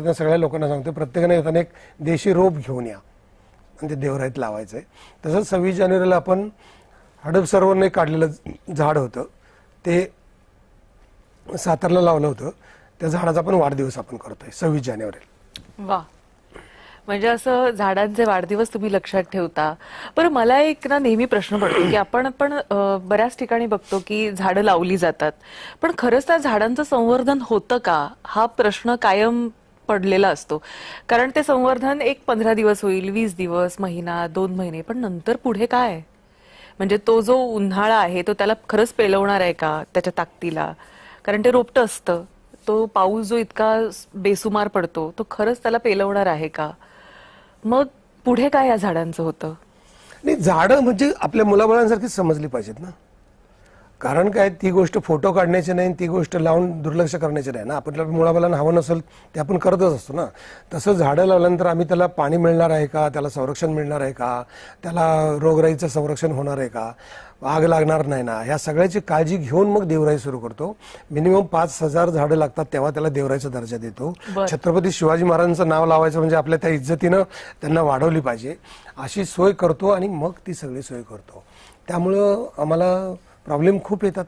त्या सगळ्या लोकांना सांगतो प्रत्येकाने येताना एक देशी रोप घेऊन या आणि ते देवराईत लावायचंय. तसंच 26 जानेवारीला आपण हडपसरोवरने काढलेलं झाड होतं ते सातारला लावलं होतं. त्या झाडाचा पण वाढदिवस आपण करतोय 26 जानेवारीला. वा, म्हणजे असं झाडांचे वाढदिवस तुम्ही लक्षात ठेवता. बरं, मला एक ना नेहमी प्रश्न पडतो की आपण बऱ्याच ठिकाणी बघतो की झाडं लावली जातात, पण खरंच त्या झाडांचं संवर्धन होतं का हा प्रश्न कायम पडलेला असतो. कारण ते संवर्धन एक 15 दिवस होईल, 20 दिवस, महिना, 2 महिने, पण नंतर पुढे काय? म्हणजे तो जो उन्हाळा आहे तो त्याला खरंच पेलवणार आहे का त्याच्या ताकदीला? कारण ते रोपटं असतं, तो पाऊस जो इतका बेसुमार पडतो तो खरंच त्याला पेलवणार आहे का? मग पुढे काय या झाडांचं होतं? नाही, झाडं म्हणजे आपल्या मुलाबाळांसारखीच समजली पाहिजेत ना. कारण काय, ती गोष्ट फोटो काढण्याची नाही, ती गोष्ट लावून दुर्लक्ष करण्याची नाही ना. आपल्याला मुलाबाळांना हवं नसेल ते आपण करतच असतो ना. तसं झाडं लावल्यानंतर आम्ही त्याला पाणी मिळणार आहे का, त्याला संरक्षण मिळणार आहे का, त्याला रोगराईचं संरक्षण होणार आहे का, आग लागणार नाही ना, ह्या सगळ्याची काळजी घेऊन मग देवराई सुरू करतो. मिनिमम 5,000 झाडं लागतात तेव्हा त्याला देवराईचा दर्जा देतो. छत्रपती शिवाजी महाराजांचं नाव लावायचं म्हणजे आपल्या त्या इज्जतीनं त्यांना वाढवली पाहिजे अशी सोय करतो आणि मग ती सगळी सोय करतो. त्यामुळं आम्हाला प्रॉब्लेम खूप येतात.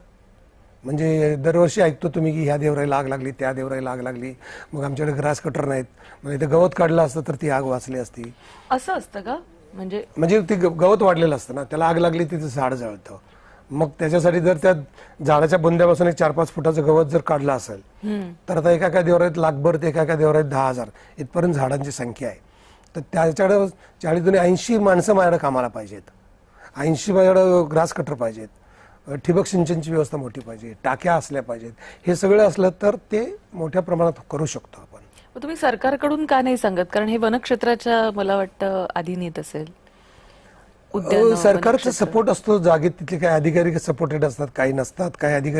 म्हणजे दरवर्षी ऐकतो तुम्ही की ह्या देवराईला आग लागली, त्या देवराईला आग लागली. मग आमच्याकडे ग्रास कटर नाहीत, मग इथे गवत काढलं असतं तर ती आग वाचली असती. असं असतं का? म्हणजे ते गवत वाढलेलं असतं ना, त्याला आग लागली तिथे झाड जळतं. मग त्याच्यासाठी जर त्या झाडाच्या बुंद्यापासून एक 4-5 फुटाचं गवत जर काढलं असेल तर आता एका देवराईत लाखभर ते एका देवराईत 10,000 इथपर्यंत झाडांची संख्या आहे. तर त्याच्याकडे 40-80 माणसं माझ्याकडे कामाला पाहिजेत. 80 माझ्याकडे ग्रास कटर पाहिजेत, ठिबक सिंचनची व्यवस्था मोठी पाहिजे, टाक्या असल्या पाहिजेत. हे सगळं असलं तर ते मोठ्या प्रमाणात करू शकतो आपण. तुम्ही सरकारकडून का नाही सांगत? कारण हे वनक्षेत्राच्या मला वाटतं अधीन येत असेल. सरकारचा सपोर्ट असतो, जागेत तिथले काही अधिकारी सपोर्टेड असतात, काही नसतात. काही अधिकारी